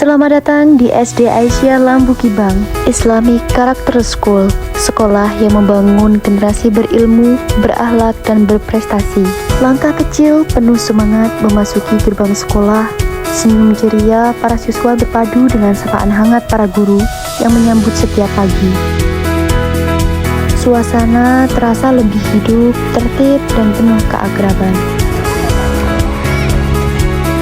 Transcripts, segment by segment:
Selamat datang di SD Aisyah Lambu Kibang Islamic Character School, sekolah yang membangun generasi berilmu, berakhlak, dan berprestasi. Langkah kecil penuh semangat memasuki gerbang sekolah, senyum ceria para siswa berpadu dengan sapaan hangat para guru yang menyambut setiap pagi. Suasana terasa lebih hidup, tertib, dan penuh keakraban.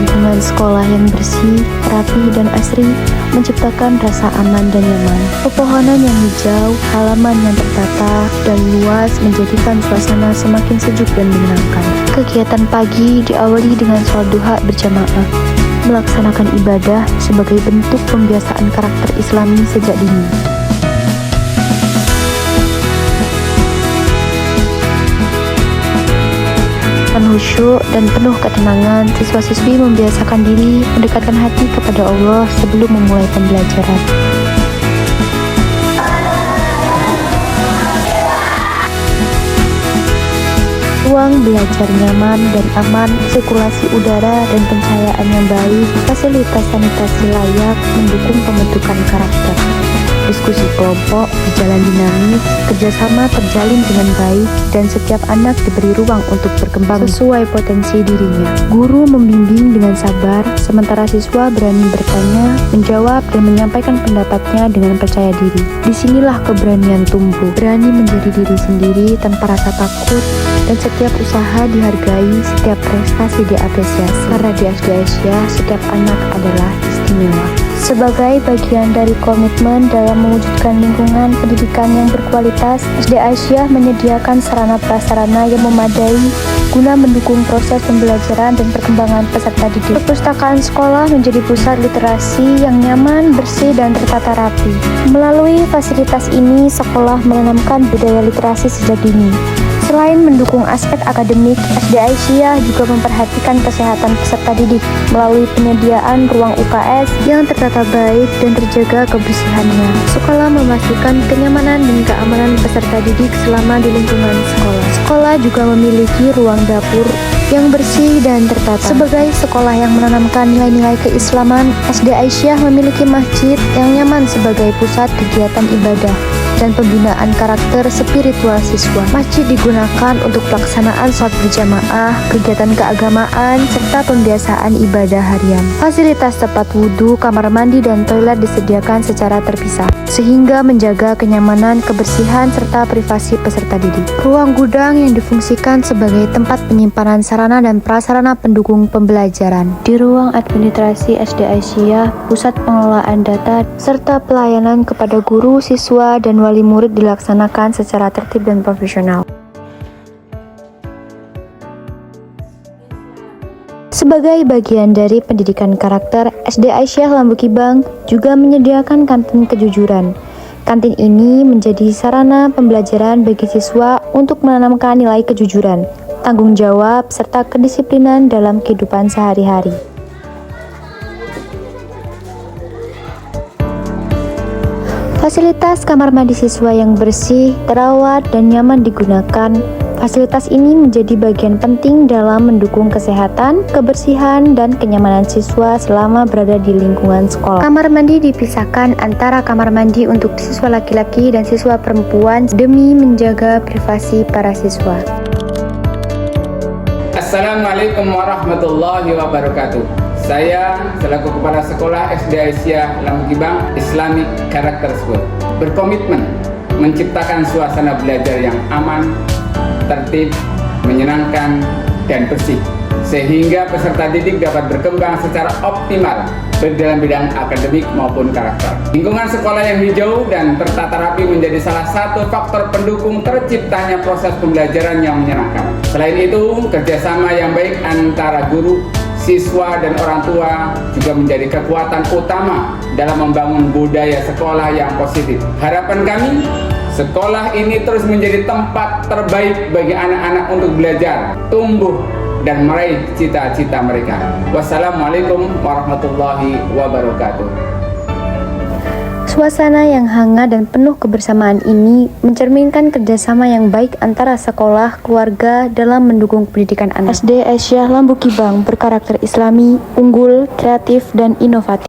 Lingkungan sekolah yang bersih, rapi, dan asri menciptakan rasa aman dan nyaman. Pepohonan yang hijau, halaman yang tertata dan luas menjadikan suasana semakin sejuk dan menyenangkan. Kegiatan pagi diawali dengan sholat duha berjamaah, melaksanakan ibadah sebagai bentuk pembiasaan karakter Islami sejak dini. Khusyuk dan penuh ketenangan, siswa-siswi membiasakan diri mendekatkan hati kepada Allah sebelum memulai pembelajaran. Ruang belajar nyaman dan aman, sirkulasi udara dan pencahayaan yang baik, fasilitas sanitasi layak mendukung pembentukan karakter. Diskusi kelompok berjalan dinamis, kerjasama terjalin dengan baik, dan setiap anak diberi ruang untuk berkembang sesuai potensi dirinya. Guru membimbing dengan sabar, sementara siswa berani bertanya, menjawab, dan menyampaikan pendapatnya dengan percaya diri. Disinilah keberanian tumbuh, berani menjadi diri sendiri tanpa rasa takut, dan setiap usaha dihargai, setiap prestasi diapresiasi. Karena di SD Aisyah, setiap anak adalah istimewa. Sebagai bagian dari komitmen dalam mewujudkan lingkungan pendidikan yang berkualitas, SD Aisyah menyediakan sarana-prasarana yang memadai guna mendukung proses pembelajaran dan perkembangan peserta didik. Perpustakaan sekolah menjadi pusat literasi yang nyaman, bersih, dan tertata rapi. Melalui fasilitas ini, sekolah menanamkan budaya literasi sejak dini. Selain mendukung aspek akademik, SD Aisyah juga memperhatikan kesehatan peserta didik melalui penyediaan ruang UKS yang tertata baik dan terjaga kebersihannya. Sekolah memastikan kenyamanan dan keamanan peserta didik selama di lingkungan sekolah. Sekolah juga memiliki ruang dapur yang bersih dan tertata. Sebagai sekolah yang menanamkan nilai-nilai keislaman, SD Aisyah memiliki masjid yang nyaman sebagai pusat kegiatan ibadah dan pembinaan karakter spiritual siswa. Masjid digunakan untuk pelaksanaan sholat berjamaah, kegiatan keagamaan, serta pembiasaan ibadah harian. Fasilitas tempat wudhu, kamar mandi, dan toilet disediakan secara terpisah, sehingga menjaga kenyamanan, kebersihan, serta privasi peserta didik. Ruang gudang yang difungsikan sebagai tempat penyimpanan sarana dan prasarana pendukung pembelajaran. Di ruang administrasi SD Aisyah, pusat pengelolaan data, serta pelayanan kepada guru, siswa, dan wali murid dilaksanakan secara tertib dan profesional. Sebagai bagian dari pendidikan karakter, SD Aisyah Lambu Kibang juga menyediakan kantin kejujuran. Kantin ini menjadi sarana pembelajaran bagi siswa untuk menanamkan nilai kejujuran, tanggung jawab, serta kedisiplinan dalam kehidupan sehari-hari. Fasilitas kamar mandi siswa yang bersih, terawat, dan nyaman digunakan. Fasilitas ini menjadi bagian penting dalam mendukung kesehatan, kebersihan, dan kenyamanan siswa selama berada di lingkungan sekolah. Kamar mandi dipisahkan antara kamar mandi untuk siswa laki-laki dan siswa perempuan demi menjaga privasi para siswa. Assalamualaikum warahmatullahi wabarakatuh. Saya selaku Kepala Sekolah SD Aisyah Lambu Kibang Islamic Character School berkomitmen menciptakan suasana belajar yang aman, tertib, menyenangkan, dan bersih, sehingga peserta didik dapat berkembang secara optimal baik dalam bidang akademik maupun karakter. Lingkungan sekolah yang hijau dan tertata rapi menjadi salah satu faktor pendukung terciptanya proses pembelajaran yang menyenangkan. Selain itu, kerjasama yang baik antara guru, siswa, dan orang tua juga menjadi kekuatan utama dalam membangun budaya sekolah yang positif. Harapan kami, sekolah ini terus menjadi tempat terbaik bagi anak-anak untuk belajar, tumbuh, dan meraih cita-cita mereka. Wassalamualaikum warahmatullahi wabarakatuh. Suasana yang hangat dan penuh kebersamaan ini mencerminkan kerjasama yang baik antara sekolah, keluarga dalam mendukung pendidikan anak. SD Aisyah Lambu Kibang berkarakter Islami, unggul, kreatif, dan inovatif.